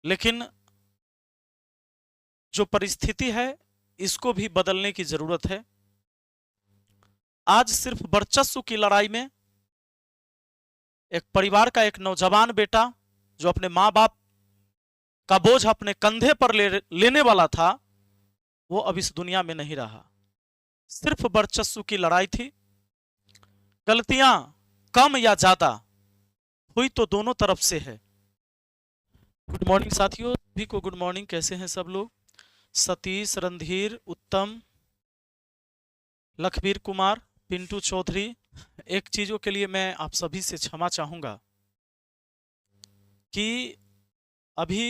लेकिन जो परिस्थिति है इसको भी बदलने की जरूरत है। आज सिर्फ वर्चस्व की लड़ाई में एक परिवार का एक नौजवान बेटा जो अपने माँ बाप का बोझ अपने कंधे पर लेने वाला था, वो अब इस दुनिया में नहीं रहा। सिर्फ वर्चस्व की लड़ाई थी। गलतियां कम या ज्यादा हुई तो दोनों तरफ से है। गुड मॉर्निंग साथियों, सभी को गुड मॉर्निंग। कैसे हैं सब लोग? सतीश, रणधीर, उत्तम, लखबीर कुमार, पिंटू चौधरी। एक चीजों के लिए मैं आप सभी से क्षमा चाहूंगा कि अभी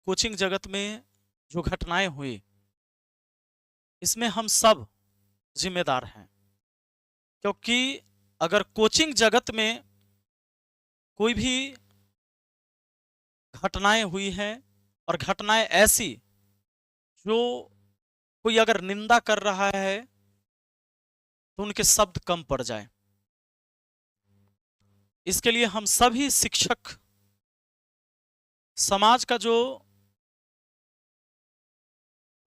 कोचिंग जगत में जो घटनाएं हुई इसमें हम सब जिम्मेदार हैं, क्योंकि अगर कोचिंग जगत में कोई भी घटनाएं हुई हैं और घटनाएं ऐसी जो कोई अगर निंदा कर रहा है तो उनके शब्द कम पड़ जाए, इसके लिए हम सभी शिक्षक समाज का जो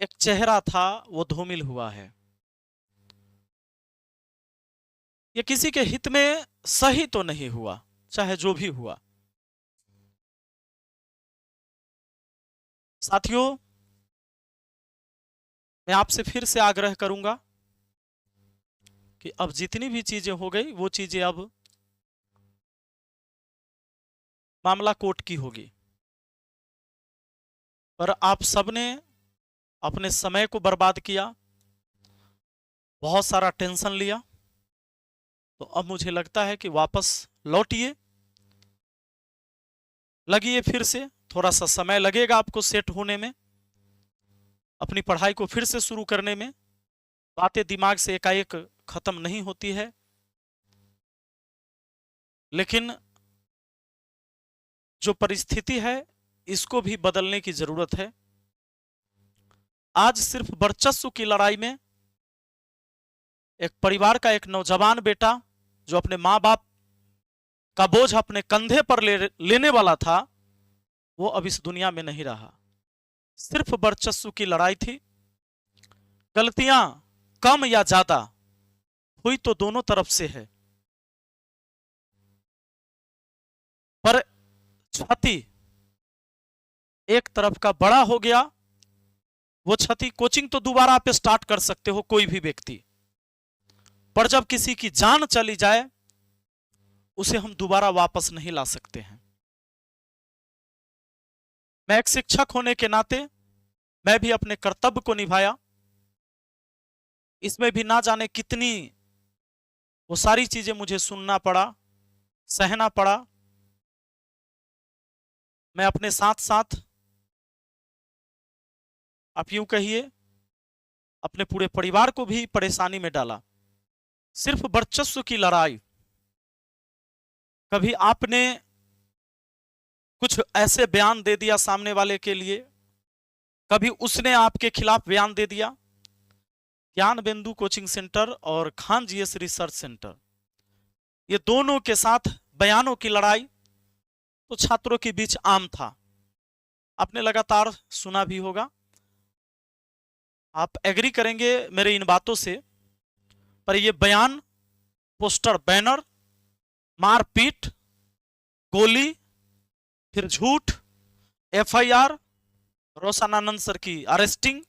एक चेहरा था वो धूमिल हुआ है। ये किसी के हित में सही तो नहीं हुआ, चाहे जो भी हुआ। साथियों, मैं आपसे फिर से आग्रह करूंगा कि अब जितनी भी चीजें हो गई वो चीजें अब मामला कोर्ट की होगी, पर आप सबने अपने समय को बर्बाद किया, बहुत सारा टेंशन लिया, तो अब मुझे लगता है कि वापस लौटिए, लगिए फिर से। थोड़ा सा समय लगेगा आपको सेट होने में, अपनी पढ़ाई को फिर से शुरू करने में। बातें दिमाग से एकाएक खत्म नहीं होती है, लेकिन जो परिस्थिति है इसको भी बदलने की जरूरत है। आज सिर्फ वर्चस्व की लड़ाई में एक परिवार का एक नौजवान बेटा जो अपने माँ बाप का बोझ अपने कंधे पर लेने वाला था, वो अब इस दुनिया में नहीं रहा। सिर्फ वर्चस्व की लड़ाई थी। गलतियां कम या ज्यादा हुई तो दोनों तरफ से है, पर क्षति एक तरफ का बड़ा हो गया। वो क्षति, कोचिंग तो दोबारा आप स्टार्ट कर सकते हो कोई भी व्यक्ति, पर जब किसी की जान चली जाए उसे हम दोबारा वापस नहीं ला सकते हैं। मैं एक शिक्षक होने के नाते मैं भी अपने कर्तव्य को निभाया। इसमें भी ना जाने कितनी वो सारी चीजें मुझे सुनना पड़ा, सहना पड़ा। मैं अपने साथ साथ, आप यूं कहिए, अपने पूरे परिवार को भी परेशानी में डाला। सिर्फ वर्चस्व की लड़ाई। कभी आपने कुछ ऐसे बयान दे दिया सामने वाले के लिए, कभी उसने आपके खिलाफ बयान दे दिया। ज्ञान बिंदु कोचिंग सेंटर और खान जीएस रिसर्च सेंटर, ये दोनों के साथ बयानों की लड़ाई तो छात्रों के बीच आम था। आपने लगातार सुना भी होगा, आप एग्री करेंगे मेरे इन बातों से। पर ये बयान, पोस्टर, बैनर, मारपीट, गोली, फिर झूठ, एफआईआर, रोशनानंद सर की अरेस्टिंग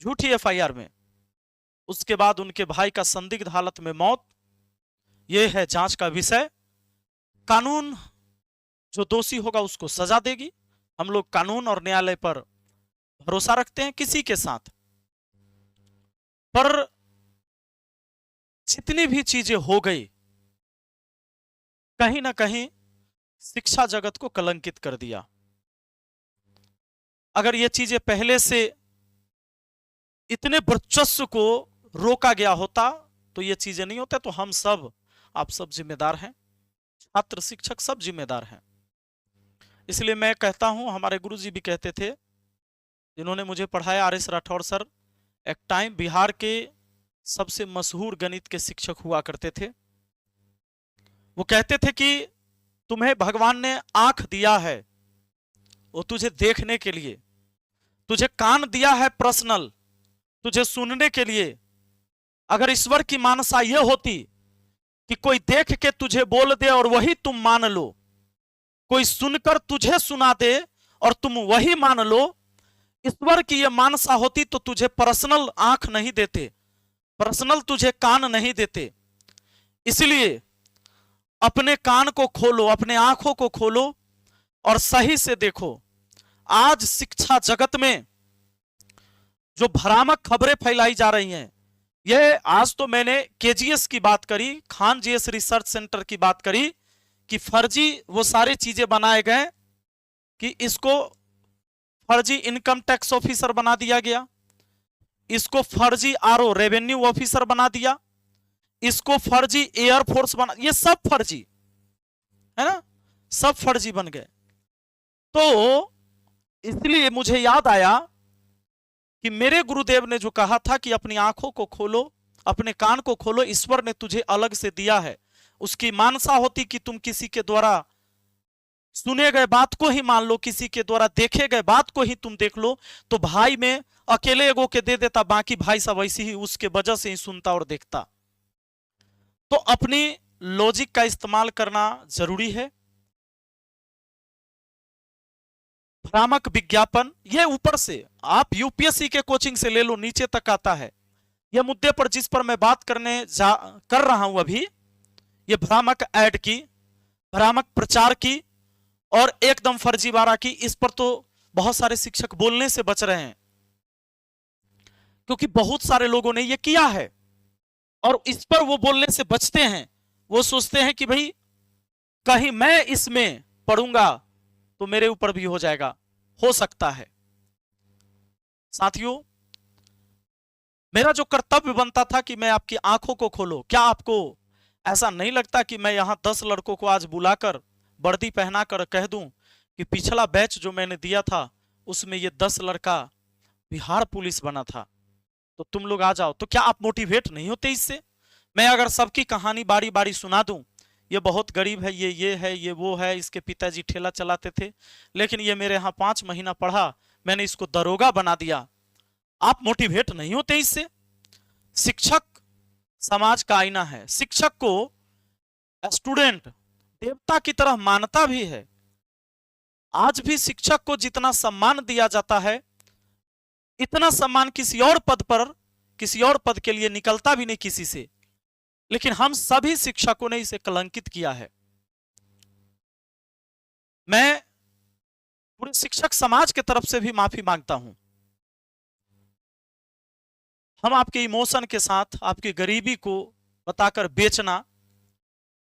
झूठी एफआईआर में, उसके बाद उनके भाई का संदिग्ध हालत में मौत, यह है जांच का विषय। कानून जो दोषी होगा उसको सजा देगी। हम लोग कानून और न्यायालय पर भरोसा रखते हैं किसी के साथ। पर जितनी भी चीजें हो गई, कहीं ना कहीं शिक्षा जगत को कलंकित कर दिया। अगर ये चीजें पहले से इतने वर्चस्व को रोका गया होता तो ये चीजें नहीं होते। तो हम सब, आप सब जिम्मेदार हैं, छात्र शिक्षक सब जिम्मेदार हैं। इसलिए मैं कहता हूं, हमारे गुरुजी भी कहते थे, जिन्होंने मुझे पढ़ाया, आर.एस. राठौर सर, एक टाइम बिहार के सबसे मशहूर गणित के शिक्षक हुआ करते थे। वो कहते थे कि तुम्हें भगवान ने आंख दिया है वो तुझे देखने के लिए, तुझे कान दिया है पर्सनल, तुझे सुनने के लिए। अगर ईश्वर की मानसा यह होती कि कोई देख के तुझे बोल दे और वही तुम मान लो, कोई सुनकर तुझे सुना दे और तुम वही मान लो, ईश्वर की यह मानसा होती तो तुझे पर्सनल आंख नहीं देते, पर्सनल तुझे कान नहीं देते। इसलिए अपने कान को खोलो, अपने आंखों को खोलो और सही से देखो। आज शिक्षा जगत में जो भ्रामक खबरें फैलाई जा रही हैं, यह आज तो मैंने केजीएस की बात करी, खान जीएस रिसर्च सेंटर की बात करी कि फर्जी वो सारी चीजें बनाए गए कि इसको फर्जी इनकम टैक्स ऑफिसर बना दिया गया, इसको फर्जी आरओ रेवेन्यू ऑफिसर बना दिया, इसको फर्जी एयरफोर्स बना, ये सब फर्जी है ना, सब फर्जी बन गए। तो इसलिए मुझे याद आया कि मेरे गुरुदेव ने जो कहा था कि अपनी आंखों को खोलो, अपने कान को खोलो, ईश्वर ने तुझे अलग से दिया है। उसकी मानसा होती कि तुम किसी के द्वारा सुने गए बात को ही मान लो, किसी के द्वारा देखे गए बात को ही तुम देख लो, तो भाई में अकेले एगो के दे देता, बाकी भाई सब ऐसी ही उसके वजह से ही सुनता और देखता। तो अपनी लॉजिक का इस्तेमाल करना जरूरी है। भ्रामक विज्ञापन, ये ऊपर से आप यूपीएससी के कोचिंग से ले लो, नीचे तक आता है। यह मुद्दे पर जिस पर मैं बात कर रहा हूं अभी, ये भ्रामक ऐड की, भ्रामक प्रचार की और एकदम फर्जीवाड़ा की, इस पर तो बहुत सारे शिक्षक बोलने से बच रहे हैं, क्योंकि बहुत सारे लोगों ने ये किया है और इस पर वो बोलने से बचते हैं। वो सोचते हैं कि भाई कहीं मैं इसमें पढ़ूंगा तो मेरे ऊपर भी हो जाएगा, हो सकता है। साथियों, मेरा जो कर्तव्य बनता था कि मैं आपकी आंखों को खोलो। क्या आपको ऐसा नहीं लगता कि मैं यहां 10 लड़कों को आज बुलाकर वर्दी पहनाकर कह दूं कि पिछला बैच जो मैंने दिया था उसमें ये 10 लड़का बिहार पुलिस बना था, तो तुम लोग आ जाओ, तो क्या आप मोटिवेट नहीं होते इससे? मैं अगर सबकी कहानी बारी बारी सुना दूं, ये बहुत गरीब है, ये है, ये वो है, इसके पिताजी ठेला चलाते थे, लेकिन ये मेरे यहाँ 5 महीना पढ़ा, मैंने इसको दरोगा बना दिया, आप मोटिवेट नहीं होते इससे? शिक्षक समाज का आईना है। शिक्षक को स्टूडेंट देवता की तरह मानता भी है। आज भी शिक्षक को जितना सम्मान दिया जाता है, इतना सम्मान किसी और पद पर, किसी और पद के लिए निकलता भी नहीं किसी से, लेकिन हम सभी शिक्षकों ने इसे कलंकित किया है। मैं पूरे शिक्षक समाज की तरफ से भी माफी मांगता हूं। हम आपके इमोशन के साथ आपकी गरीबी को बताकर बेचना,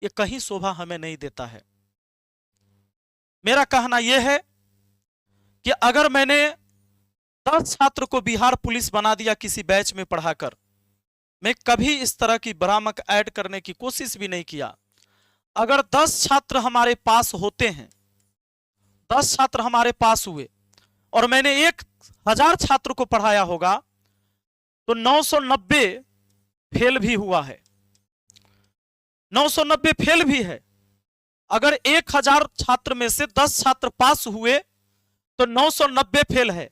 ये कहीं शोभा हमें नहीं देता है। मेरा कहना यह है कि अगर मैंने 10 छात्र को बिहार पुलिस बना दिया किसी बैच में पढ़ाकर, मैं कभी इस तरह की भ्रामक ऐड करने की कोशिश भी नहीं किया। अगर 10 छात्र हमारे पास होते हैं, 10 छात्र हमारे पास हुए और मैंने 1000 छात्र को पढ़ाया होगा, तो 990 फेल भी हुआ है, 990 फेल भी है। अगर 1000 छात्र में से 10 छात्र पास हुए तो 990 फेल है।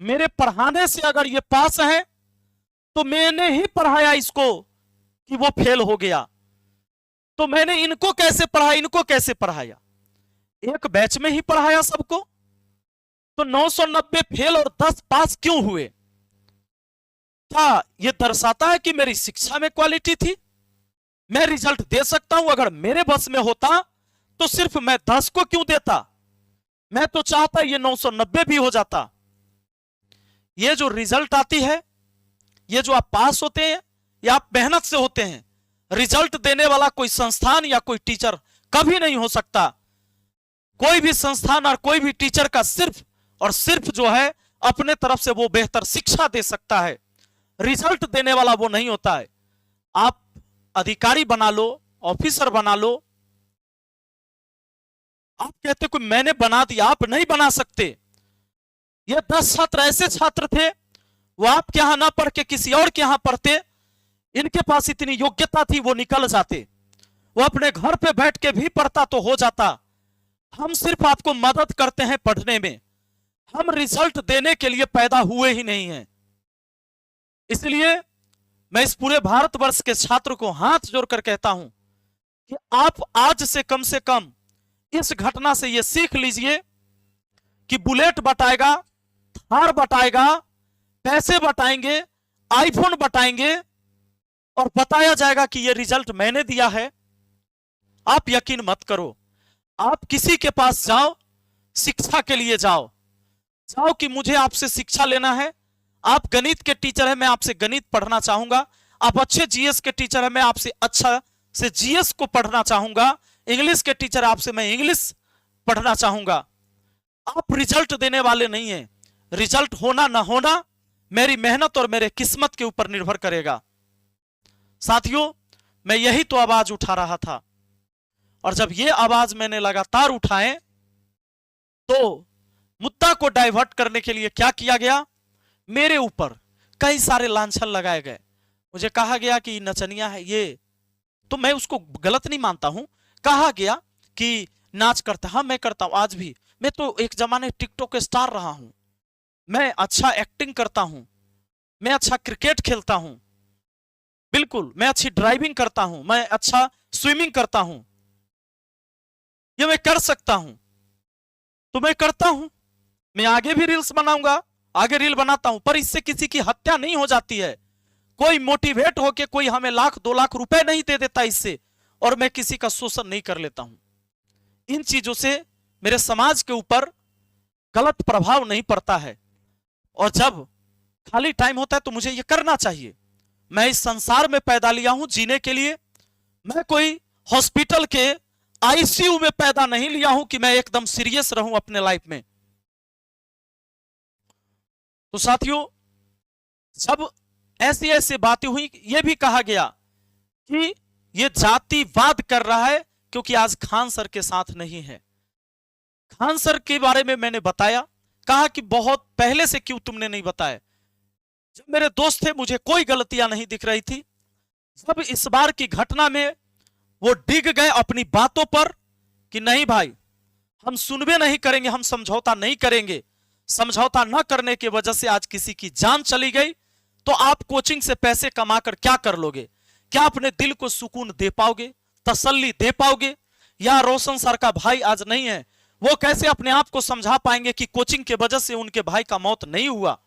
मेरे पढ़ाने से अगर ये पास है तो मैंने ही पढ़ाया इसको कि वो फेल हो गया, तो मैंने इनको कैसे पढ़ाया, इनको कैसे पढ़ाया? एक बैच में ही पढ़ाया सबको, तो 990 फेल और 10 पास क्यों हुए? क्या ये दर्शाता है कि मेरी शिक्षा में क्वालिटी थी? मैं रिजल्ट दे सकता हूं, अगर मेरे बस में होता तो सिर्फ मैं 10 को क्यों देता? मैं तो चाहता ये 990 भी हो जाता। ये जो रिजल्ट आती है, ये जो आप पास होते हैं, ये आप मेहनत से होते हैं। रिजल्ट देने वाला कोई संस्थान या कोई टीचर कभी नहीं हो सकता। कोई भी संस्थान और कोई भी टीचर का सिर्फ और सिर्फ जो है अपने तरफ से वो बेहतर शिक्षा दे सकता है, रिजल्ट देने वाला वो नहीं होता है। आप अधिकारी बना लो, ऑफिसर बना लो, आप कहते कोई मैंने बना दिया, आप नहीं बना सकते। ये 10 छात्र ऐसे छात्र थे, वो आपके यहां ना पढ़ के किसी और के यहां पढ़ते, इनके पास इतनी योग्यता थी, वो निकल जाते। वो अपने घर पे बैठ के भी पढ़ता तो हो जाता। हम सिर्फ आपको मदद करते हैं पढ़ने में, हम रिजल्ट देने के लिए पैदा हुए ही नहीं हैं। इसलिए मैं इस पूरे भारतवर्ष के छात्र को हाथ जोड़कर कहता हूं कि आप आज से कम इस घटना से यह सीख लीजिए कि बुलेट बटाएगा, थार बटाएगा, पैसे बटाएंगे, आईफोन बटाएंगे और बताया जाएगा कि यह रिजल्ट मैंने दिया है। आप यकीन मत करो। आप किसी के पास जाओ, शिक्षा के लिए जाओ कि मुझे आपसे शिक्षा लेना है। आप गणित के टीचर हैं, मैं आपसे गणित पढ़ना चाहूंगा। आप अच्छे जीएस के टीचर हैं, मैं आपसे अच्छा से जीएस को पढ़ना चाहूंगा। इंग्लिश के टीचर आपसे मैं इंग्लिश पढ़ना चाहूंगा। आप रिजल्ट देने वाले नहीं हैं। रिजल्ट होना ना होना मेरी मेहनत और मेरे किस्मत के ऊपर निर्भर करेगा। साथियों, मैं यही तो आवाज उठा रहा था, और जब ये आवाज मैंने लगातार उठाए तो मुद्दा को डाइवर्ट करने के लिए क्या किया गया, मेरे ऊपर कई सारे लांछन लगाए गए। मुझे कहा गया कि नचनिया है ये, तो मैं उसको गलत नहीं मानता हूं। कहा गया कि नाच करता, हाँ मैं करता हूं आज भी। मैं तो एक जमाने टिकटॉक स्टार रहा हूं। मैं अच्छा एक्टिंग करता हूं, मैं अच्छा क्रिकेट खेलता हूं, बिल्कुल मैं अच्छी ड्राइविंग करता हूं, मैं अच्छा स्विमिंग करता हूं। ये मैं कर सकता हूं तो मैं करता हूं। मैं आगे भी रील्स बनाऊंगा, आगे रील बनाता हूं, पर इससे किसी की हत्या नहीं हो जाती है। कोई मोटिवेट होके कोई हमें 1-2 लाख रुपए नहीं दे देता इससे, और मैं किसी का शोषण नहीं कर लेता हूं। इन चीजों से मेरे समाज के ऊपर गलत प्रभाव नहीं पड़ता है, और जब खाली टाइम होता है तो मुझे ये करना चाहिए। मैं इस संसार में पैदा लिया हूं जीने के लिए। मैं कोई हॉस्पिटल के आईसीयू में पैदा नहीं लिया हूं कि मैं एकदम सीरियस रहूं अपने लाइफ में। तो साथियों, जब ऐसी ऐसी बातें हुई, यह भी कहा गया कि यह जातिवाद कर रहा है क्योंकि आज खान सर के साथ नहीं है। खान सर के बारे में मैंने बताया, कहा कि बहुत पहले से क्यों तुमने नहीं बताया। जब मेरे दोस्त थे मुझे कोई गलतियां नहीं दिख रही थी। जब इस बार की घटना में वो डिग गए अपनी बातों पर कि नहीं भाई, हम सुनबे नहीं करेंगे, हम समझौता नहीं करेंगे, समझौता न करने की वजह से आज किसी की जान चली गई, तो आप कोचिंग से पैसे कमाकर क्या कर लोगे? क्या अपने दिल को सुकून दे पाओगे, तसल्ली दे पाओगे? या रोशन सर का भाई आज नहीं है, वो कैसे अपने आप को समझा पाएंगे कि कोचिंग के वजह से उनके भाई का मौत नहीं हुआ?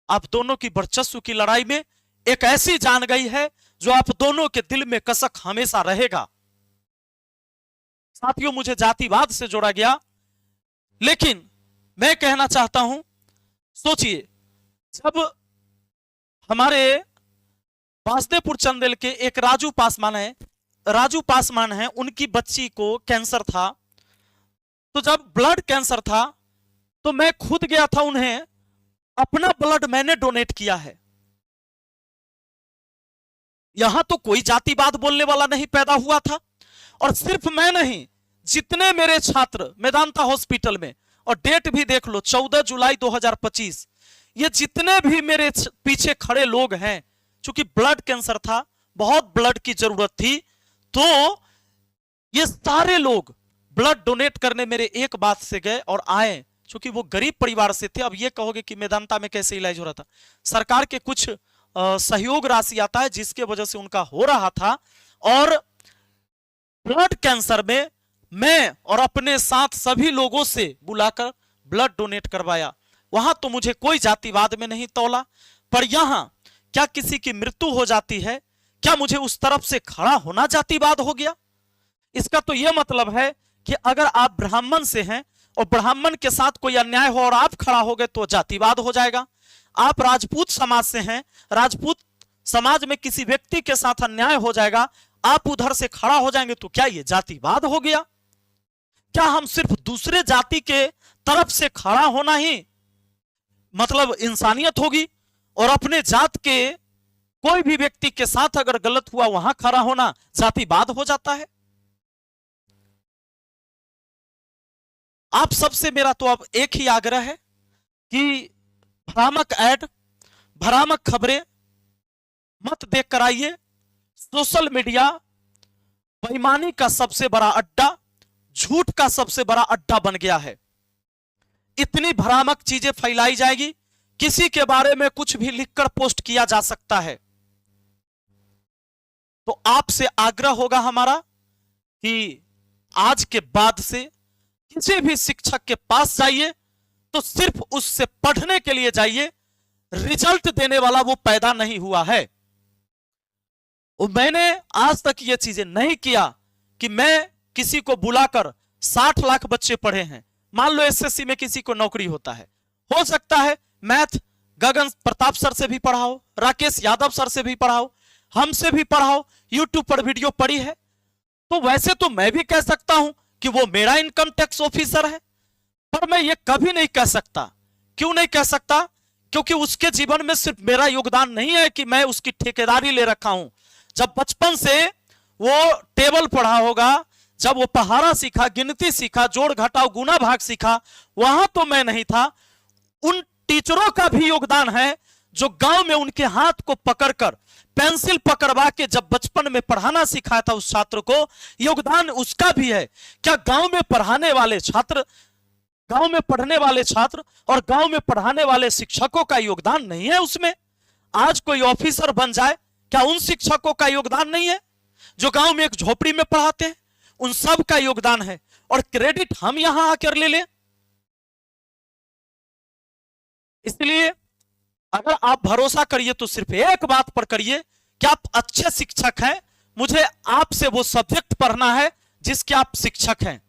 आप दोनों की वर्चस्व की लड़ाई में एक ऐसी जान गई है जो आप दोनों के दिल में कसक हमेशा रहेगा। साथियों, मुझे जातिवाद से जोड़ा गया, लेकिन मैं कहना चाहता हूं, सोचिए, जब हमारे वासुदेवपुर चंदेल के एक राजू पासवान है, उनकी बच्ची को कैंसर था। तो जब ब्लड कैंसर था तो मैं खुद गया था, उन्हें अपना ब्लड मैंने डोनेट किया है। यहां तो कोई जातिवाद बोलने वाला नहीं पैदा हुआ था। और सिर्फ मैं नहीं, जितने मेरे छात्र मेदांता हॉस्पिटल में, और डेट भी देख लो 14 जुलाई 2025, ये जितने भी मेरे पीछे खड़े लोग हैं, क्योंकि ब्लड कैंसर था, बहुत ब्लड की जरूरत थी, तो ये सारे लोग ब्लड डोनेट करने मेरे एक बात से गए और आए, क्योंकि वो गरीब परिवार से थे। अब ये कहोगे कि मेदांता में कैसे इलाज हो रहा था? सरकार के कुछ सहयोग राशि आता है जिसके वजह से उनका हो रहा था। और ब्लड कैंसर में मैं और अपने साथ सभी लोगों से बुलाकर ब्लड डोनेट करवाया। वहां तो मुझे कोई जातिवाद में नहीं तौला, पर यहां क्या किसी की मृत्यु हो जाती है, क्या मुझे उस तरफ से खड़ा होना जातिवाद हो गया? इसका तो यह मतलब है कि अगर आप ब्राह्मण से हैं और ब्राह्मण के साथ कोई अन्याय हो और आप खड़ा हो गए तो जातिवाद हो जाएगा। आप राजपूत समाज से हैं, राजपूत समाज में किसी व्यक्ति के साथ अन्याय हो जाएगा, आप उधर से खड़ा हो जाएंगे, तो क्या यह जातिवाद हो गया? क्या हम सिर्फ दूसरे जाति के तरफ से खड़ा होना ही मतलब इंसानियत होगी, और अपने जात के कोई भी व्यक्ति के साथ अगर गलत हुआ वहां खड़ा होना जातिवाद हो जाता है? आप सबसे मेरा तो अब एक ही आग्रह है कि भ्रामक ऐड, भ्रामक खबरें मत देख कर आइए। सोशल मीडिया बेईमानी का सबसे बड़ा अड्डा, झूठ का सबसे बड़ा अड्डा बन गया है। इतनी भ्रामक चीजें फैलाई जाएगी, किसी के बारे में कुछ भी लिखकर पोस्ट किया जा सकता है। तो आपसे आग्रह होगा हमारा कि आज के बाद से किसी भी शिक्षक के पास जाइए तो सिर्फ उससे पढ़ने के लिए जाइए, रिजल्ट देने वाला वो पैदा नहीं हुआ है। मैंने आज तक ये चीजें नहीं किया कि मैं किसी को बुलाकर 60 लाख बच्चे पढ़े हैं। मान लो एसएससी में किसी को नौकरी होता है, हो सकता है मैथ गगन प्रताप सर से भी पढ़ाओ, राकेश यादव सर से भी पढ़ाओ, हमसे भी पढ़ाओ, यूट्यूब पर वीडियो पड़ी है। तो वैसे तो मैं भी कह सकता हूं कि वो मेरा इनकम टैक्स ऑफिसर है, पर मैं ये कभी नहीं कह सकता। क्यों नहीं कह सकता? क्योंकि उसके जीवन में सिर्फ मेरा योगदान नहीं है कि मैं उसकी ठेकेदारी ले रखा हूं। जब बचपन से वो टेबल पढ़ा होगा, जब वो पहाड़ा सीखा, गिनती सीखा, जोड़ घटाव गुना भाग सीखा, वहां तो मैं नहीं था। उन टीचरों का भी योगदान है जो गांव में उनके हाथ को पकड़कर पेंसिल पकड़वा के जब बचपन में पढ़ाना सिखाया था उस छात्र को, योगदान उसका भी है। क्या गांव में पढ़ाने वाले छात्र, गांव में पढ़ने वाले छात्र और गांव में पढ़ाने वाले शिक्षकों का योगदान नहीं है उसमें? आज कोई ऑफिसर बन जाए, क्या उन शिक्षकों का योगदान नहीं है जो गांव में एक झोपड़ी में पढ़ाते हैं? उन सब का योगदान है, और क्रेडिट हम यहां आकर ले लें। इसलिए अगर आप भरोसा करिए तो सिर्फ एक बात पर करिए कि आप अच्छे शिक्षक हैं, मुझे आपसे वो सब्जेक्ट पढ़ना है जिसके आप शिक्षक हैं।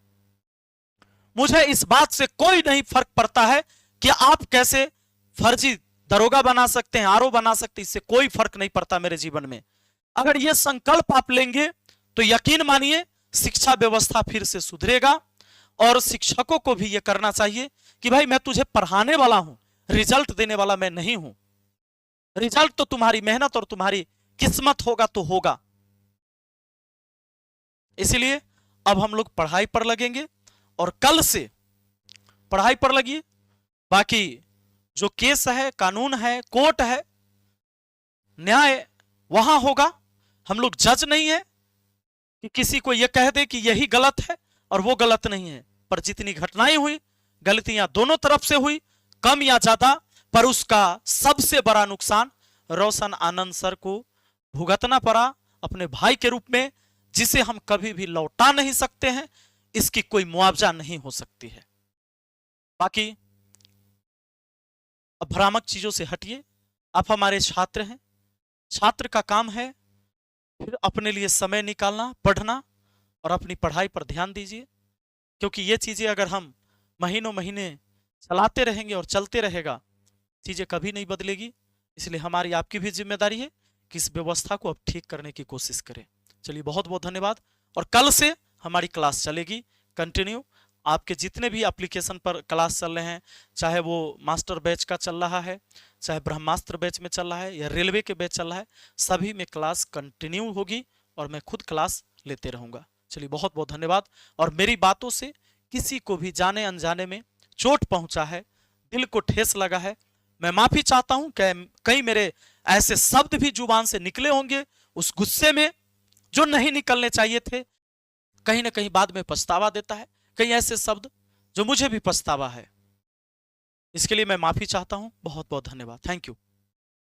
मुझे इस बात से कोई नहीं फर्क पड़ता है कि आप कैसे फर्जी दरोगा बना सकते हैं, आरओ बना सकते हैं, इससे कोई फर्क नहीं पड़ता मेरे जीवन में। अगर ये संकल्प आप लेंगे तो यकीन मानिए शिक्षा व्यवस्था फिर से सुधरेगा। और शिक्षकों को भी यह करना चाहिए कि भाई मैं तुझे पढ़ाने वाला हूं, रिजल्ट देने वाला मैं नहीं हूं। रिजल्ट तो तुम्हारी मेहनत और तुम्हारी किस्मत होगा तो होगा। इसलिए अब हम लोग पढ़ाई पर लगेंगे और कल से पढ़ाई पर लगिए। बाकी जो केस है, कानून है, कोर्ट है, न्याय वहां होगा। हम लोग जज नहीं है कि किसी को यह कह दे कि यही गलत है और वो गलत नहीं है। पर जितनी घटनाएं हुई, गलतियां दोनों तरफ से हुई, कम या ज्यादा, पर उसका सबसे बड़ा नुकसान रोशन आनंद सर को भुगतना पड़ा अपने भाई के रूप में, जिसे हम कभी भी लौटा नहीं सकते हैं। इसकी कोई मुआवजा नहीं हो सकती है। बाकी अब भ्रामक चीजों से हटिए। आप हमारे छात्र हैं, छात्र का काम है फिर अपने लिए समय निकालना, पढ़ना और अपनी पढ़ाई पर ध्यान दीजिए। क्योंकि ये चीजें अगर हम महीनों महीने चलाते रहेंगे और चलते रहेगा, चीजें कभी नहीं बदलेगी। इसलिए हमारी आपकी भी जिम्मेदारी है कि इस व्यवस्था को अब ठीक करने की कोशिश करें। चलिए बहुत बहुत धन्यवाद। और कल से हमारी क्लास चलेगी कंटिन्यू। आपके जितने भी एप्लीकेशन पर क्लास चल रहे हैं, चाहे वो मास्टर बैच का चल रहा है, चाहे ब्रह्मास्त्र बैच में चल रहा है या रेलवे के बैच चल रहा है, सभी में क्लास कंटिन्यू होगी और मैं खुद क्लास लेते रहूंगा। चलिए बहुत बहुत धन्यवाद। और मेरी बातों से किसी को भी जाने अनजाने में चोट पहुंचा है, दिल को ठेस लगा है, मैं माफी चाहता हूं। कई मेरे ऐसे शब्द भी जुबान से निकले होंगे उस गुस्से में जो नहीं निकलने चाहिए थे। कहीं ना कहीं बाद में पछतावा देता है, कई ऐसे शब्द जो मुझे भी पछतावा है। इसके लिए मैं माफी चाहता हूं। बहुत बहुत धन्यवाद। Thank you.